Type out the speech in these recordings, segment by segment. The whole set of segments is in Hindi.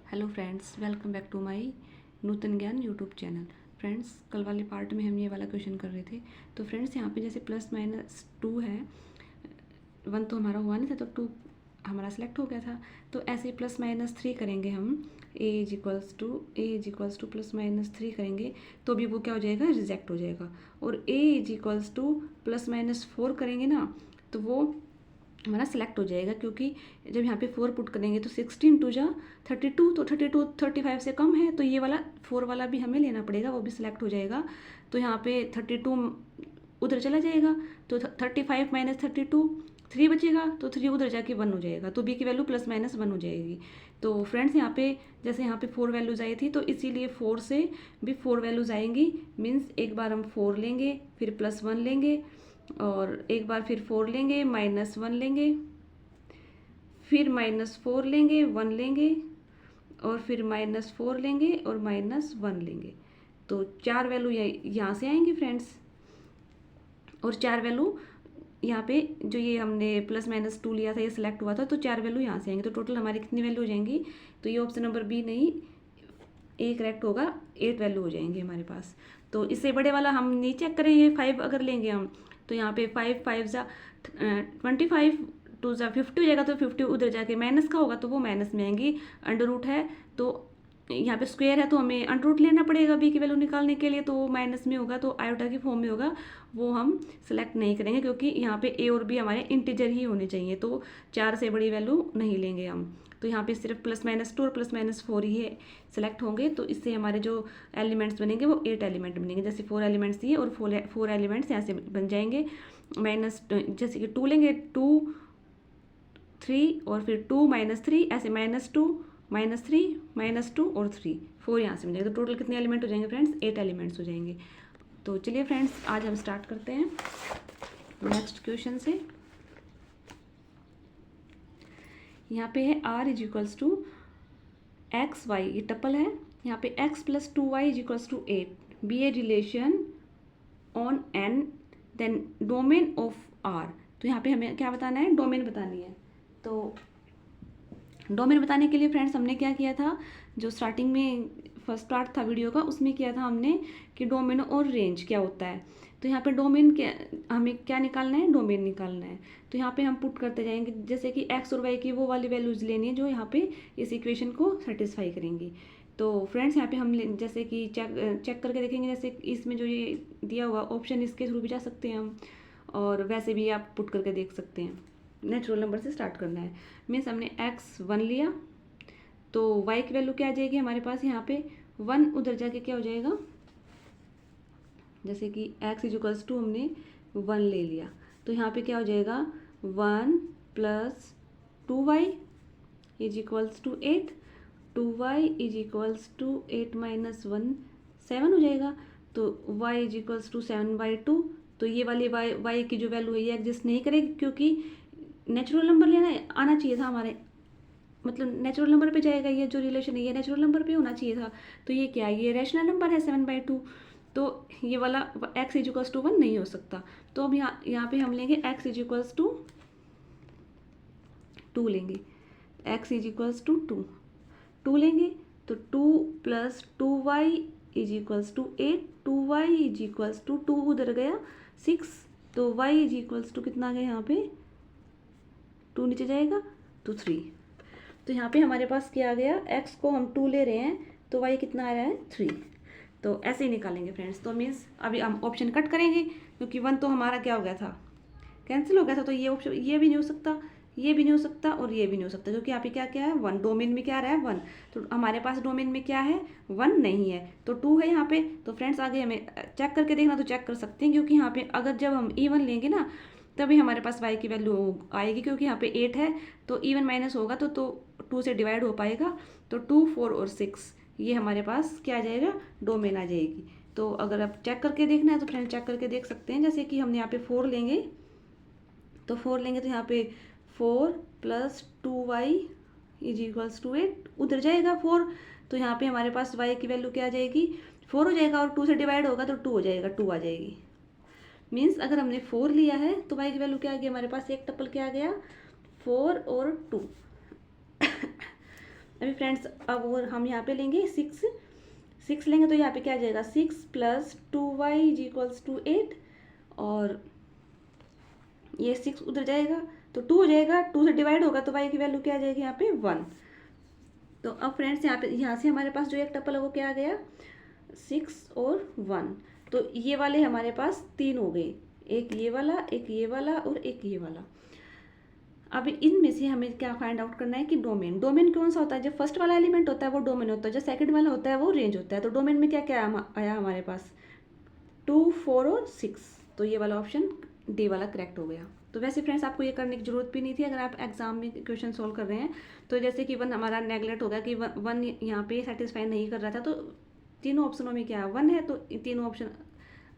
Hello friends, welcome back to my Nutan Gyan YouTube channel. Friends, कल वाले पार्ट में हम ये वाला क्वेश्चन कर रहे थे। तो फ्रेंड्स, यहाँ पे जैसे प्लस माइनस टू है, वन तो हमारा हुआ नहीं था, तो टू हमारा सेलेक्ट हो गया था। तो ऐसे प्लस माइनस थ्री करेंगे हम, a is equals to plus minus three करेंगे तो भी वो क्या हो जाएगा, रिजेक्ट हो जाएगा। और a is equals to plus minus four करेंगे ना, तो वो हमारा सेलेक्ट हो जाएगा, क्योंकि जब यहाँ पे फोर पुट करेंगे तो 16 2 जा 32, तो 32 35 से कम है, तो ये वाला फोर वाला भी हमें लेना पड़ेगा, वो भी सिलेक्ट हो जाएगा। तो यहाँ पे 32 उधर चला जाएगा, तो 35 माइनस 32 3 बचेगा, तो 3 उधर जाके 1 हो जाएगा, तो बी की वैल्यू प्लस माइनस 1 हो जाएगी। तो फ्रेंड्स, यहाँ पे जैसे यहाँ पे 4 वैल्यूज आई थी, तो इसीलिए 4 से भी 4 वैल्यूज आएंगी। मीन्स एक बार हम 4 लेंगे, फिर प्लस 1 लेंगे, और एक बार फिर 4 लेंगे, माइनस 1 लेंगे, फिर माइनस 4 लेंगे, 1 लेंगे, और फिर माइनस 4 लेंगे और माइनस 1 लेंगे। तो 4 वैल्यू यहाँ से आएंगी फ्रेंड्स, और 4 वैल्यू यहाँ पे जो ये हमने प्लस माइनस 2 लिया था, ये सिलेक्ट हुआ था, तो 4 वैल्यू यहाँ से आएंगे। तो टोटल हमारी कितनी वैल्यू हो जाएंगी, तो ये ऑप्शन नंबर बी नहीं, ए करेक्ट होगा, 8 वैल्यू हो जाएंगे हमारे पास। तो इससे बड़े वाला हम नहीं चेक करेंगे, 5 अगर लेंगे हम, तो यहाँ पे 5 5 जा 25, 2 जा 50 हो जाएगा, तो 50 उधर जाके माइनस का होगा, तो वो माइनस में आएंगी। अंडर रूट है, तो यहाँ पे स्क्वायर है, तो हमें अंडर रूट लेना पड़ेगा बी की वैल्यू निकालने के लिए, तो वो माइनस में होगा, तो आयोटा की फॉर्म में होगा, वो हम सेलेक्ट नहीं करेंगे, क्योंकि यहाँ पे ए और बी हमारे इंटीजर ही होने चाहिए, तो 4 से बड़ी वैल्यू नहीं लेंगे हम। तो यहाँ पे सिर्फ प्लस माइनस 2 और प्लस माइनस 4 ही सेलेक्ट होंगे, तो इससे हमारे जो एलिमेंट्स बनेंगे वो 8 एलिमेंट बनेंगे। जैसे 4 एलिमेंट्स दिए और 4 एलिमेंट्स यहाँ से बन जाएंगे। माइनस जैसे कि 2 लेंगे, 2 3 और फिर 2 माइनस 3, ऐसे माइनस 2 माइनस 3 माइनस 2 और 3 4 यहाँ से मिलेगा। तो टोटल कितने एलिमेंट हो जाएंगे फ्रेंड्स, 8 एलिमेंट्स हो जाएंगे। तो चलिए फ्रेंड्स, आज हम स्टार्ट करते हैं नेक्स्ट क्वेश्चन से। यहाँ पे है r is equals to X Y, ये टपल है। यहाँ पे x plus 2y is equals to 8, be a relation on n, then domain of r। तो यहाँ पे हमें क्या बताना है, डोमेन बतानी है। तो डोमेन बताने के लिए फ्रेंड्स हमने क्या किया था, जो स्टार्टिंग में फर्स्ट पार्ट था वीडियो का, उसमें किया था हमने कि डोमेन और रेंज क्या होता है। तो यहाँ पे डोमेन क्या, हमें क्या निकालना है, डोमेन निकालना है। तो यहाँ पे हम पुट करते जाएंगे, जैसे कि एक्स और वाई की वो वाली वैल्यूज लेनी है जो यहाँ पे इस इक्वेशन को सेटिस्फाई करेंगी। तो फ्रेंड्स, यहाँ पे हम जैसे कि चेक करके देखेंगे, जैसे इसमें जो ये दिया हुआ ऑप्शन, इसके थ्रू भी जा सकते हैं हम, और वैसे भी आप पुट करके देख सकते हैं। नेचुरल नंबर से स्टार्ट करना है। मीन्स हमने x1 लिया, तो y की वैल्यू क्या आ जाएगी हमारे पास, यहाँ पे 1 उधर जाके क्या हो जाएगा, जैसे कि x इज इक्वल्स टू हमने 1 ले लिया, तो यहाँ पे क्या हो जाएगा, 1 plus 2y is equals to 8, 2y is equals to 8 minus 1 7 हो जाएगा। तो y इज इक्वल्स टू 7/2। तो ये वाली y की जो वैल्यू है ये एग्जिस्ट नहीं करेगी, क्योंकि नेचुरल नंबर लेना आना चाहिए था हमारे, मतलब नेचुरल नंबर पे जाएगा, ये जो रिलेशन है ये नेचुरल नंबर पे होना चाहिए था। तो ये क्या है, ये रैशनल नंबर है 7/2, तो ये वाला x इज इक्वल्स टू 1 नहीं हो सकता। तो अब यहाँ पे हम लेंगे x इज इक्वल्स टू 2 लेंगे, x इज इक्वल्स टू 2 लेंगे, तो 2 plus 2y is equals to 8, 2y is equals to 2 उधर गया 6, तो y इज इक्वल्स टू कितना आ गया, यहाँ पे 2 नीचे जाएगा तो 3। तो यहाँ पे हमारे पास क्या आ गया, x को हम 2 ले रहे हैं, तो y कितना आ रहा है 3। तो ऐसे ही निकालेंगे फ्रेंड्स। तो मीन्स अभी हम ऑप्शन कट करेंगे, क्योंकि 1 तो हमारा क्या हो गया था, कैंसिल हो गया था, तो ये ऑप्शन, ये भी नहीं हो सकता, ये भी नहीं हो सकता, और ये भी नहीं हो सकता, क्योंकि यहाँ पे क्या क्या है, 1, डोमेन में क्या आ रहा है 1, तो हमारे पास डोमेन में क्या है, 1 नहीं है, तो 2 है यहाँ पे। तो फ्रेंड्स, आगे हमें चेक करके देखना, तो चेक कर सकते हैं, क्योंकि यहाँ पे अगर जब हम इवन लेंगे ना, तभी हमारे पास y की वैल्यू आएगी, क्योंकि यहाँ पे 8 है, तो इवन माइनस होगा तो 2 से डिवाइड हो पाएगा, तो 2 4 और 6 ये हमारे पास क्या आ जाएगा, डोमेन आ जाएगी। तो अगर आप चेक करके देखना है तो फ्रेंड चेक करके देख सकते हैं, जैसे कि हमने यहाँ पे 4 लेंगे, तो 4 लेंगे, तो यहाँ पे 4 plus 2y is equals to 8 उधर जाएगा 4, तो यहाँ पे हमारे पास y की वैल्यू क्या आ जाएगी, 4 हो जाएगा, और 2 से डिवाइड होगा तो 2 हो जाएगा, 2 आ जाएगी। मीन्स अगर हमने 4 लिया है तो y की वैल्यू क्या आ गई हमारे पास, एक टपल क्या आ गया, 4 और 2 अभी फ्रेंड्स अब और हम यहाँ पे लेंगे 6 लेंगे तो यहाँ पे क्या आ जाएगा 6 + 2y = 8 और ये 6 उधर जाएगा तो 2 हो जाएगा, 2 से डिवाइड होगा तो y की वैल्यू क्या आ जाएगी यहाँ पे 1। तो अब फ्रेंड्स यहाँ से हमारे पास जो एक टपल है वो क्या आ गया 6 और 1। तो ये वाले हमारे पास 3 हो गए, एक ये वाला, एक ये वाला और एक ये वाला। अब इनमें से हमें क्या फाइंड आउट करना है कि डोमेन कौन सा होता है। जो फर्स्ट वाला एलिमेंट होता है वो डोमेन होता है, जो सेकंड वाला होता है वो रेंज होता है। तो डोमेन में क्या क्या आया हमारे पास 2, 4 और 6। तो ये वाला ऑप्शन डी वाला करेक्ट हो गया। तो वैसे फ्रेंड्स आपको ये करने की जरूरत भी नहीं थी अगर आप एग्जाम में क्वेश्चन सोल्व कर रहे हैं। तो जैसे कि 1 हमारा नेगलेक्ट हो गया कि 1 यहाँ पे सेटिस्फाई नहीं कर रहा था, तो तीनों ऑप्शनों में क्या 1 है, तो तीनों ऑप्शन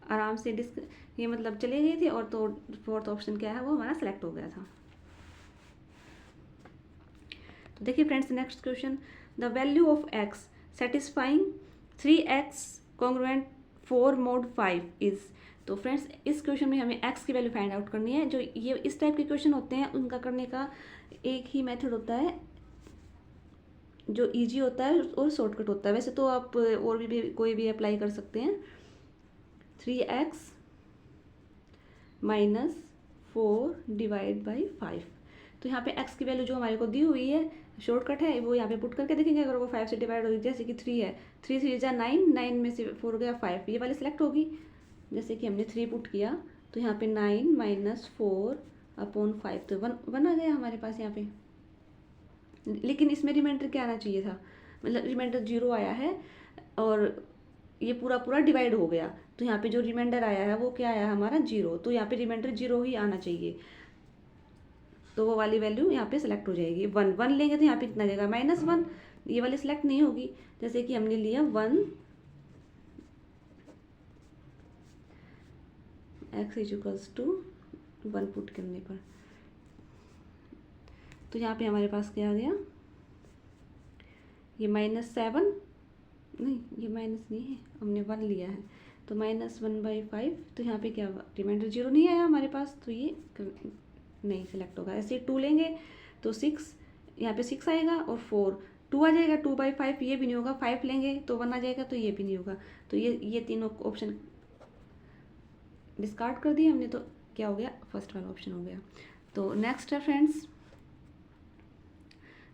आराम से ये मतलब चले गए थे और तो फोर्थ ऑप्शन क्या है वो हमारा सेलेक्ट हो गया था। तो देखिए friends next question, the value of x satisfying 3x congruent 4 mod 5 is. तो फ्रेंड्स इस क्वेश्चन में हमें x की वैल्यू फाइंड आउट करनी है। जो ये इस टाइप के क्वेश्चन होते हैं उनका करने का एक ही मेथड होता है जो इजी होता है और शॉर्टकट होता है। वैसे तो आप और भी कोई भी अप्लाई कर सकते हैं। 3x - 4 / 5। तो यहाँ पे x की वैल्यू जो हमारे को दी हुई है शॉर्टकट है वो यहाँ पे पुट करके देखेंगे। अगर वो 5 से डिवाइड होगी, जैसे कि 3 है, 3 3 जा 9, 9 में से 4 गया 5, ये वाली सिलेक्ट होगी। जैसे कि हमने 3 पुट किया तो यहाँ पे 9 - 4/5 तो 1 आ गया हमारे पास यहाँ पे। लेकिन इसमें रिमाइंडर क्या आना चाहिए था, मतलब रिमाइंडर 0 आया है और ये पूरा डिवाइड हो गया। तो यहाँ पे जो रिमाइंडर आया है वो क्या आया हमारा 0। तो यहाँ पे रिमाइंडर 0 ही आना चाहिए, तो वो वाली वैल्यू यहाँ पे सेलेक्ट हो जाएगी। 1 लेंगे तो यहाँ पे कितना जाएगा -1, ये वाली सिलेक्ट नहीं होगी। जैसे कि हमने लिया 1 x = 1 पुट करने पर, तो यहाँ पे हमारे पास क्या आ गया, ये -7 नहीं, ये माइनस नहीं है, हमने 1 लिया है तो -1/5। तो यहाँ पे क्या रिमाइंडर 0 नहीं आया हमारे पास, तो ये नहीं सिलेक्ट होगा। ऐसे 2 लेंगे तो 6, यहाँ पे 6 आएगा और 4 2 आ जाएगा, 2/5 ये भी नहीं होगा। 5 लेंगे तो 1 आ जाएगा, तो ये भी नहीं होगा। तो ये तीनों ऑप्शन डिस्कार्ड कर दिए हमने, तो क्या हो गया फर्स्ट वाला ऑप्शन हो गया। तो नेक्स्ट है friends,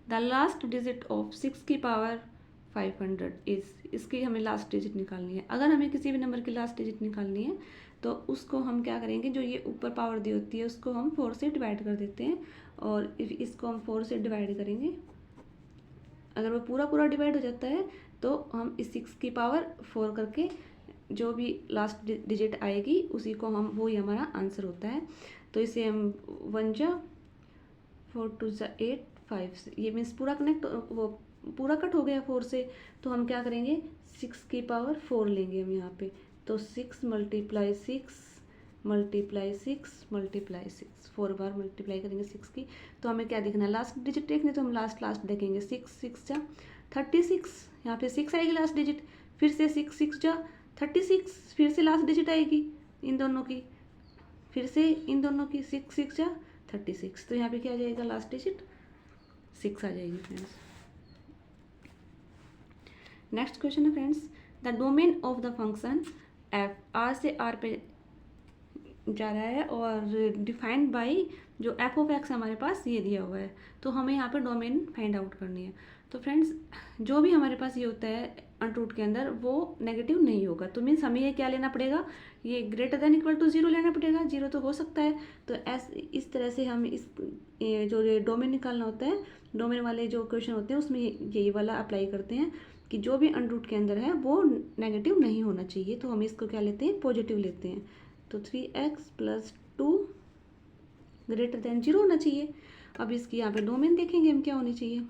the last digit of 6 की पावर 500 इज। इसकी हमें लास्ट डिजिट निकालनी है। अगर हमें किसी भी नंबर की लास्ट डिजिट निकालनी है तो उसको हम क्या करेंगे, जो ये ऊपर पावर दी होती है उसको हम 4 से डिवाइड कर देते हैं और इसको हम 4 से डिवाइड करेंगे। अगर वो पूरा डिवाइड हो जाता है तो हम इस 6 की पावर 4 करके जो भी लास्ट डिजिट आएगी उसी को हम, वो ही हमारा आंसर होता है। तो इसे हम 1 जा 4 2 जा 8 5 ये मीन्स पूरा कनेक्ट, वो पूरा कट हो गया 4 से। तो हम क्या करेंगे 6 की पावर 4 लेंगे हम यहाँ पे। तो 6 × 6 × 6 4 बार मल्टीप्लाई करेंगे 6 की। तो हमें क्या देखना है लास्ट डिजिट देखनी, तो हम लास्ट देखेंगे 6 6 जा 36, यहाँ पे 6 आएगी लास्ट डिजिट, फिर से 6 6 जा 36, फिर से लास्ट डिजिट आएगी इन दोनों की, फिर से इन दोनों की 6 6 जा 36। तो यहाँ पे क्या आ जाएगा लास्ट डिजिट 6 आ जाएगी फ्रेंड्स। नेक्स्ट क्वेश्चन है friends, the domain of the function F R से आर पे जा रहा है और डिफाइंड बाई जो एफ ऑफ एक्स हमारे पास ये दिया हुआ है। तो हमें यहाँ पे डोमेन फाइंड आउट करनी है। तो फ्रेंड्स जो भी हमारे पास ये होता है अंडर के अंदर वो नेगेटिव नहीं होगा। तो मीन्स हमें ये क्या लेना पड़ेगा, ये > 0 लेना पड़ेगा। 0 तो हो सकता है, तो इस तरह से हम इस जो डोमेन निकालना होता है, डोमेन वाले जो क्वेश्चन होते हैं उसमें यही वाला अप्लाई करते हैं कि जो भी अंडर के अंदर है वो नेगेटिव नहीं होना चाहिए। तो हम इसको क्या लेते हैं पॉजिटिव लेते हैं। तो 3x + 2 > 0 होना चाहिए। अब इसकी यहाँ पे डोमेन देखेंगे हम क्या होनी चाहिए।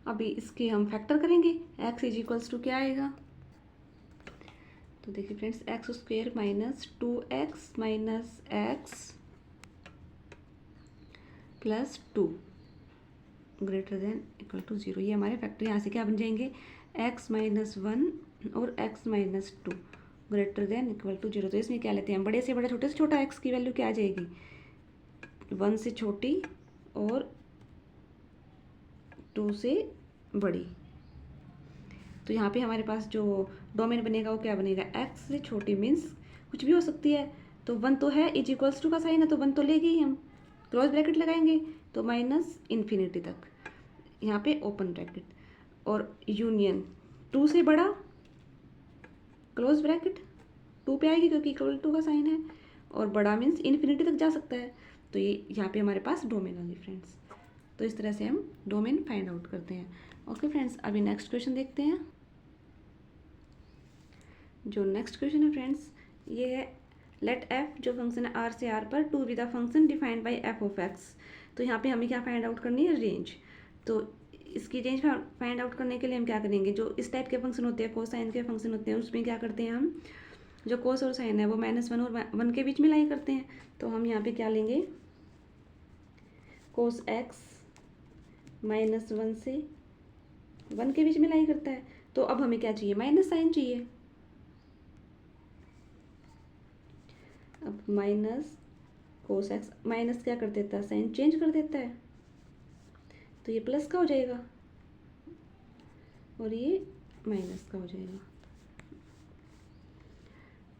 अभी इसके हम फैक्टर करेंगे, x = क्या आएगा। तो देखिए फ्रेंड्स x² - 2x - x + 2 > 0। ये हमारे फैक्टर यहाँ से क्या बन जाएंगे x - 1 और x - 2 > 0। तो इसमें क्या लेते हैं बड़े से बड़ा छोटे से छोटा x की वैल्यू क्या आ जाएगी 1 से छोटी और 2 से बड़ी। तो यहाँ पे हमारे पास जो डोमेन बनेगा वो क्या बनेगा, x से छोटी, मीन्स कुछ भी हो सकती है। तो 1 तो है, इज इक्वल्स टू का साइन है तो 1 तो लेंगे ही हम, क्लोज ब्रैकेट लगाएंगे तो माइनस इन्फिनिटी तक, यहाँ पे ओपन ब्रैकेट, और यूनियन 2 से बड़ा, क्लोज ब्रैकेट 2 पे आएगी क्योंकि इक्वल टू का साइन है, और बड़ा मीन्स इन्फिनिटी तक जा सकता है। तो ये यहाँ पे हमारे पास डोमेन आ गई फ्रेंड्स। तो इस तरह से हम डोमेन फाइंड आउट करते हैं। ओके फ्रेंड्स, अभी नेक्स्ट क्वेश्चन देखते हैं। जो नेक्स्ट क्वेश्चन है फ्रेंड्स, ये है लेट एफ जो फंक्शन है आर से आर पर to be the function defined by F of X. तो यहाँ पे हमें क्या फाइंड आउट करनी है, रेंज। तो इसकी रेंज फाइंड आउट करने के लिए हम क्या करेंगे, जो इस टाइप के फंक्शन होते हैं, कोसाइन के फंक्शन होते हैं, उसमें क्या करते हैं हम, जो कोस और साइन है वो -1 और 1 के बीच में लाई करते हैं। तो हम यहाँ पे क्या लेंगे, कोस एक्स -1 से 1 के बीच में लाई करता है। तो अब हमें क्या चाहिए, माइनस साइन चाहिए। अब माइनस कोस एक्स, माइनस क्या कर देता है, साइन चेंज कर देता है, तो ये प्लस का हो जाएगा और ये माइनस का हो जाएगा।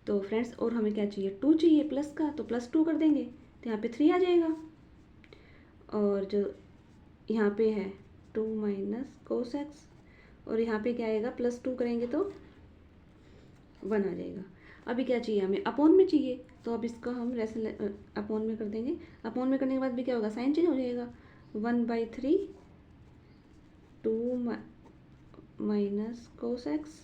तो फ्रेंड्स, और हमें क्या चाहिए, 2 चाहिए प्लस का, तो +2 कर देंगे तो यहाँ पे 3 आ जाएगा। और जो यहाँ पे है 2 माइनस कोस एक्स, और यहाँ पे क्या आएगा, +2 करेंगे तो 1 आ जाएगा। अभी क्या चाहिए हमें, अपॉन में चाहिए, तो अब इसको हम अपॉन में कर देंगे। अपॉन में करने के बाद भी क्या होगा, साइन चेंज हो जाएगा, 1/3 2 माइनस कोस एक्स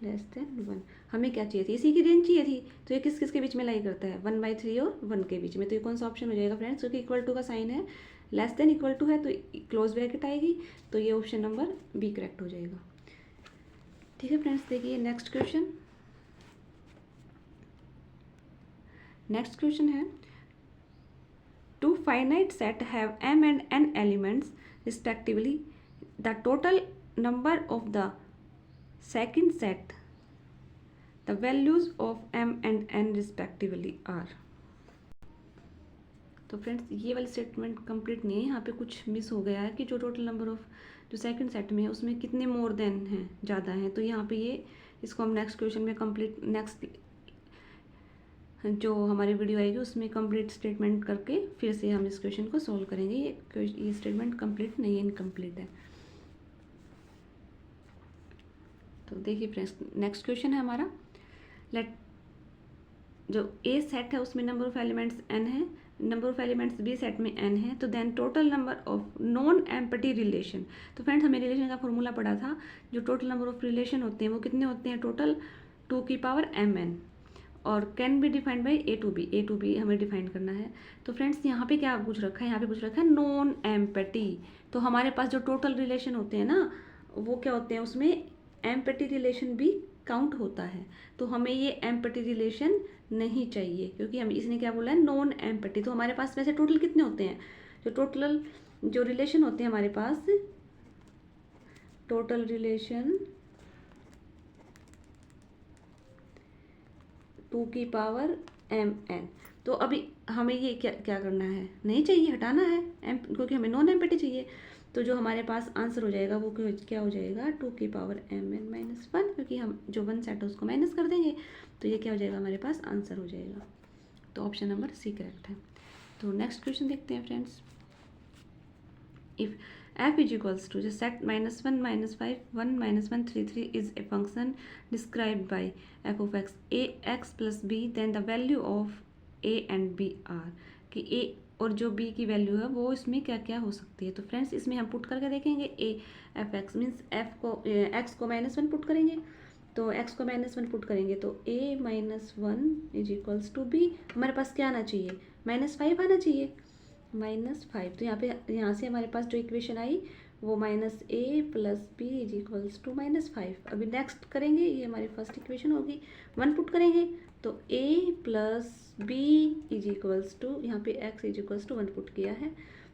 <1। हमें क्या चाहिए थी, इसी की रेंज चाहिए थी। तो ये किस किस के बीच में लाई करता है, 1/3 और 1 के बीच में। तो ये कौन सा ऑप्शन हो जाएगा फ्रेंड्स, क्योंकि इक्वल टू का साइन है, <= है तो क्लोज ब्रैकेट आएगी। तो ये ऑप्शन नंबर बी करेक्ट हो जाएगा। ठीक है फ्रेंड्स, देखिए नेक्स्ट क्वेश्चन। नेक्स्ट क्वेश्चन है, two finite set have m and n elements respectively, the total number of the second set, the values of m and n respectively are। तो फ्रेंड्स, ये वाली स्टेटमेंट कंप्लीट नहीं है, यहाँ पे कुछ मिस हो गया है कि जो टोटल नंबर ऑफ जो सेकंड सेट में है उसमें कितने मोर देन हैं, ज़्यादा हैं। तो यहाँ पे ये इसको हम नेक्स्ट क्वेश्चन में कंप्लीट, नेक्स्ट जो हमारी वीडियो आएगी उसमें कंप्लीट स्टेटमेंट करके फिर से हम इस क्वेश्चन को सॉल्व करेंगे। ये स्टेटमेंट कंप्लीट नहीं है, इनकम्प्लीट है। तो देखिए फ्रेंड्स, नेक्स्ट क्वेश्चन है हमारा, लेट जो ए सेट है उसमें नंबर ऑफ एलिमेंट्स n है, number of elements B set में n है, तो then total number of non empty relation. तो फ्रेंड्स, हमें रिलेशन का फॉर्मूला पढ़ा था, जो टोटल नंबर ऑफ रिलेशन होते हैं वो कितने होते हैं, टोटल 2m n, और can be defined by a to b हमें डिफाइन करना है। तो फ्रेंड्स, यहाँ पे क्या पूछ रखा है, यहाँ पे पूछ रखा है नॉन एम्पटी। तो हमारे पास जो टोटल रिलेशन होते हैं ना, वो क्या होते हैं, उसमें एम्पटी रिलेशन भी काउंट होता है। तो हमें ये एम्पटी रिलेशन नहीं चाहिए, क्योंकि हम इसने क्या बोला है, नॉन एम्पटी। तो हमारे पास वैसे टोटल कितने होते हैं, जो टोटल जो रिलेशन होते हैं हमारे पास, टोटल रिलेशन 2m n। तो अभी हमें ये क्या क्या करना है, नहीं चाहिए, हटाना है क्योंकि हमें नॉन एम्पटी चाहिए। तो जो हमारे पास आंसर हो जाएगा वो क्या हो जाएगा, 2m n - 1, क्योंकि हम जो 1 सेट है उसको माइनस कर देंगे। तो ये क्या हो जाएगा, हमारे पास आंसर हो जाएगा। तो ऑप्शन नंबर सी करेक्ट है। तो नेक्स्ट क्वेश्चन देखते हैं friends. If f is equals to just set -1 -5 1 -1 3 3 is a function described by f of x a x plus b, then the value of a and b are, कि a और जो b की वैल्यू है वो इसमें क्या क्या हो सकती है। तो फ्रेंड्स, इसमें हम पुट करके देखेंगे, a f x means f को x को -1 पुट करेंगे, तो x को -1 पुट करेंगे तो a - 1 is equals to b। हमारे पास क्या आना चाहिए, -5 आना चाहिए, -5। तो यहाँ से हमारे पास जो इक्वेशन आई वो -a + b is equals to -5। अभी नेक्स्ट करेंगे, ये हमारी फर्स्ट इक्वेशन होगी, 1 पुट करेंगे तो a + b is equals to, यहाँ पे x is equals to 1 put किया है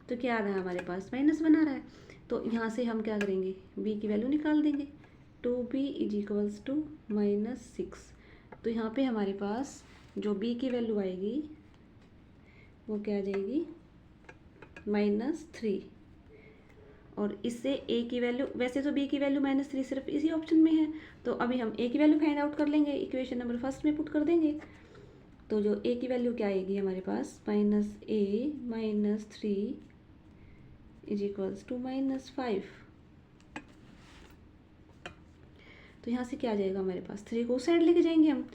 तो क्या आ रहा है हमारे पास, -1 आ रहा है। तो यहाँ से हम क्या करेंगे, b की वैल्यू निकाल देंगे, 2b इज इक्वल्स टू -6। तो यहाँ पे हमारे पास जो b की वैल्यू आएगी वो क्या आ जाएगी, -3 और इससे a की वैल्यू, वैसे तो b की वैल्यू -3 सिर्फ इसी ऑप्शन में है, तो अभी हम a की वैल्यू फाइंड आउट कर लेंगे, इक्वेशन नंबर फर्स्ट में पुट कर देंगे। तो जो a की वैल्यू क्या आएगी हमारे पास, -a - 3 = -5। तो यहाँ से क्या आ जाएगा हमारे पास, 3 को उस साइड लेके जाएंगे हम,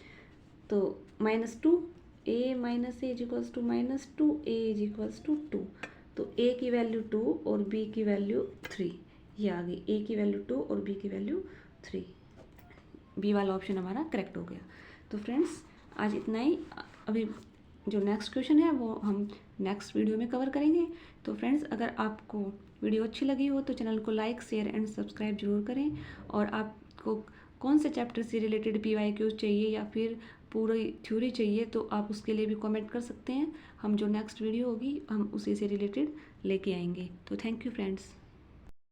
तो -2 a - a = -2 a = 2। तो a की वैल्यू 2 और b की वैल्यू 3, ये आ गई, a की वैल्यू 2 और b की वैल्यू 3। बी वाला ऑप्शन हमारा करेक्ट हो गया। तो फ्रेंड्स आज इतना ही। अभी जो नेक्स्ट क्वेश्चन है वो हम नेक्स्ट वीडियो में कवर करेंगे। तो फ्रेंड्स अगर आपको वीडियो अच्छी लगी हो तो चैनल को लाइक, शेयर एंड सब्सक्राइब जरूर करें। और आपको कौन से चैप्टर से रिलेटेड PYQ चाहिए या फिर पूरी थ्योरी चाहिए तो आप उसके लिए भी कमेंट कर सकते हैं। हम जो नेक्स्ट वीडियो होगी हम उसी से रिलेटेड लेके आएंगे। तो थैंक यू फ्रेंड्स।